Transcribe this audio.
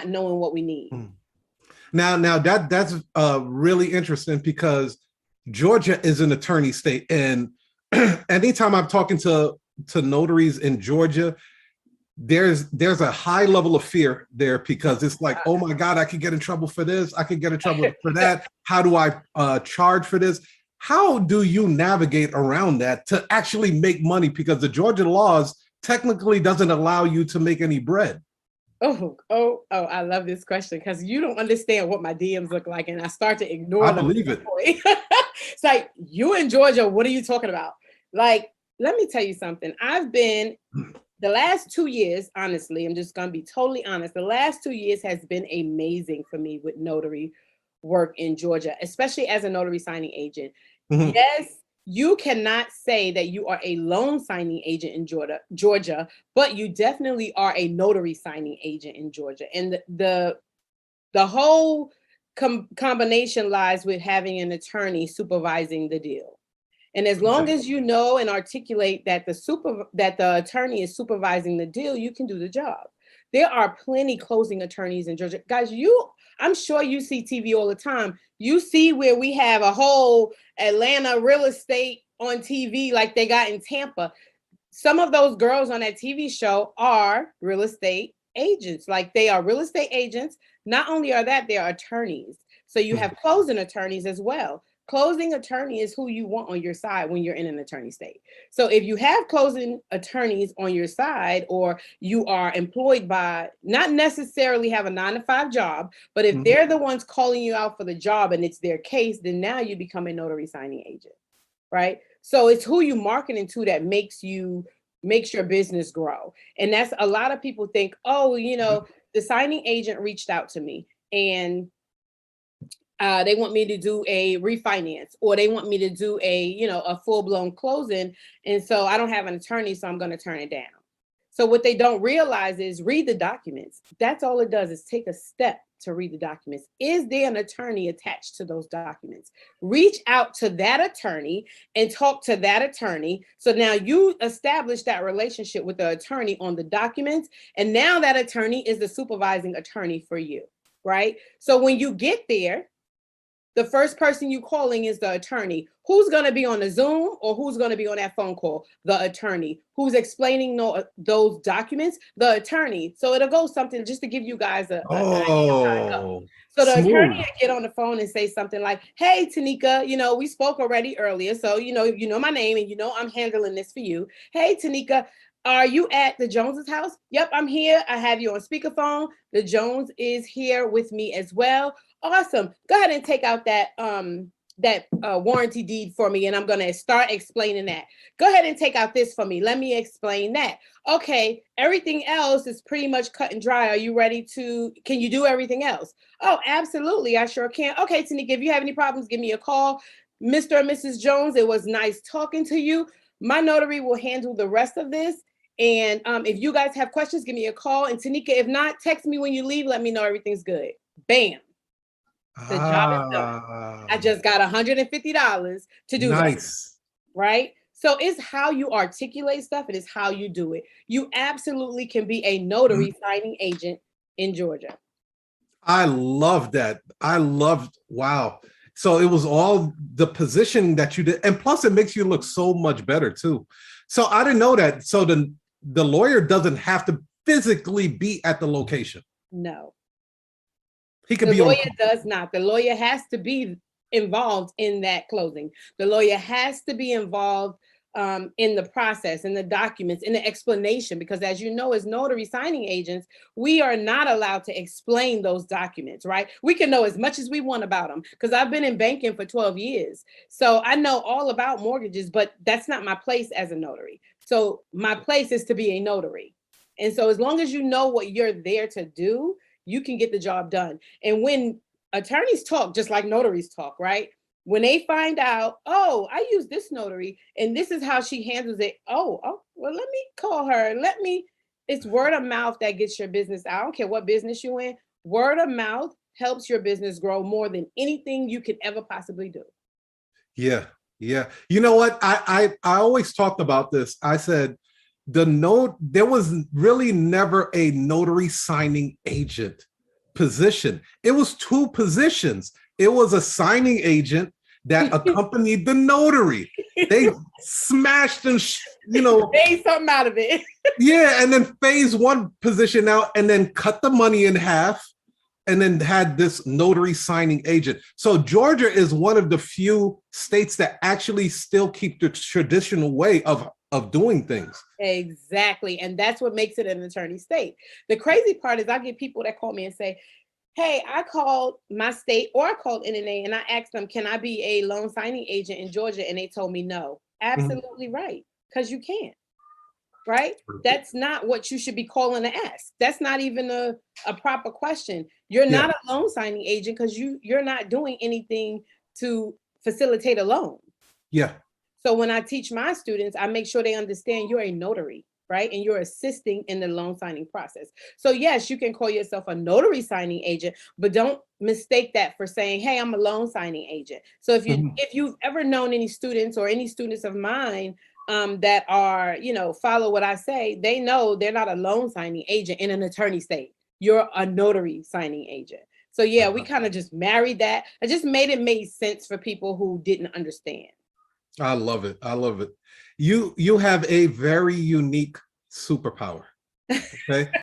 knowing what we need. Now that's really interesting because Georgia is an attorney state, and anytime I'm talking to notaries in Georgia, there's a high level of fear there because it's like, oh my God, I could get in trouble for this. I could get in trouble for that. How do I charge for this? How do you navigate around that to actually make money? Because the Georgia laws technically doesn't allow you to make any bread. Oh, I love this question because you don't understand what my DMs look like, and I start to ignore them. I believe it. It's like, you in Georgia, what are you talking about? Like, let me tell you something. I've been, the last 2 years, honestly, I'm just going to be totally honest. The last 2 years has been amazing for me with notary work in Georgia, especially as a notary signing agent. Mm-hmm. Yes, you cannot say that you are a loan signing agent in Georgia, but you definitely are a notary signing agent in Georgia. And the whole combination lies with having an attorney supervising the deal. And as long as you know and articulate that the attorney is supervising the deal, you can do the job. There are plenty closing attorneys in Georgia. Guys, I'm sure you see TV all the time. You see where we have a whole Atlanta real estate on TV like they got in Tampa. Some of those girls on that TV show are real estate agents. Like, they are real estate agents. Not only are that, they are attorneys. So you have closing attorneys as well. Closing attorney is who you want on your side when you're in an attorney state. So if you have closing attorneys on your side, or you are employed by, not necessarily have a 9-to-5 job, but if they're the ones calling you out for the job and it's their case, then now you become a notary signing agent, right? So it's who you marketing to that makes your business grow. And that's, a lot of people think, oh, the signing agent reached out to me and they want me to do a refinance, or they want me to do a full-blown closing. And so I don't have an attorney, so I'm going to turn it down. So what they don't realize is read the documents. That's all it does, is take a step to read the documents. Is there an attorney attached to those documents? Reach out to that attorney and talk to that attorney. So now you establish that relationship with the attorney on the documents. And now that attorney is the supervising attorney for you, right? So when you get there, the first person you calling is the attorney. Who's going to be on the Zoom, or who's going to be on that phone call? The attorney. Who's explaining those documents? The attorney. So it'll go something, just to give you guys an idea of how it goes. So the attorney will get on the phone and say something like, hey, Tanika, we spoke already earlier. So, you know my name, and I'm handling this for you. Hey, Tanika, are you at the Joneses' house? Yep, I'm here. I have you on speakerphone. The Jones is here with me as well. Awesome. Go ahead and take out that warranty deed for me, and I'm going to start explaining that. Go ahead and take out this for me. Let me explain that. Okay, everything else is pretty much cut and dry. Are you ready can you do everything else? Oh, absolutely. I sure can. Okay, Tanika, if you have any problems, give me a call. Mr. and Mrs. Jones, it was nice talking to you. My notary will handle the rest of this. And if you guys have questions, give me a call. And Tanika, if not, text me when you leave. Let me know everything's good. Bam. The job is done. I just got $150 to do that. Right? So it's how you articulate stuff. It is how you do it. You absolutely can be a notary signing agent in Georgia. I love that. Wow. So it was all the positioning that you did. And plus it makes you look so much better too. So I didn't know that. So the lawyer doesn't have to physically be at the location. No. He could the be lawyer does not. The lawyer has to be involved in that closing. The lawyer has to be involved in the process, in the documents, in the explanation, because as you know, as notary signing agents, we are not allowed to explain those documents, right? We can know as much as we want about them, because I've been in banking for 12 years. So I know all about mortgages, but that's not my place as a notary. So my place is to be a notary. And so as long as you know what you're there to do, you can get the job done. And when attorneys talk, just like notaries talk, right? When they find out, oh, I use this notary and this is how she handles it. Oh, well, let me call her. It's word of mouth that gets your business out. I don't care what business you're in. Word of mouth helps your business grow more than anything you could ever possibly do. Yeah. Yeah. You know what? I always talked about this. I said, there was really never a notary signing agent position. It was two positions. It was a signing agent that accompanied the notary. They smashed and made something out of it. Yeah, and then phase one position out, and then cut the money in half, and then had this notary signing agent. So Georgia is one of the few states that actually still keep the traditional way of doing things. Exactly. And that's what makes it an attorney state. The crazy part is I get people that call me and say, hey, I called my state or I called NNA and I asked them, can I be a loan signing agent in Georgia? And they told me no. Absolutely right. Because you can't. Right? That's not what you should be calling to ask. That's not even a proper question. You're not a loan signing agent because you're not doing anything to facilitate a loan. Yeah. So when I teach my students, I make sure they understand you're a notary, right? And you're assisting in the loan signing process. So yes, you can call yourself a notary signing agent, but don't mistake that for saying, hey, I'm a loan signing agent. So if you've ever known any students or any students of mine that are, follow what I say, they know they're not a loan signing agent in an attorney state. You're a notary signing agent. So yeah, we kind of just married that. I just made it make sense for people who didn't understand. I love it. I love it. You have a very unique superpower. Okay.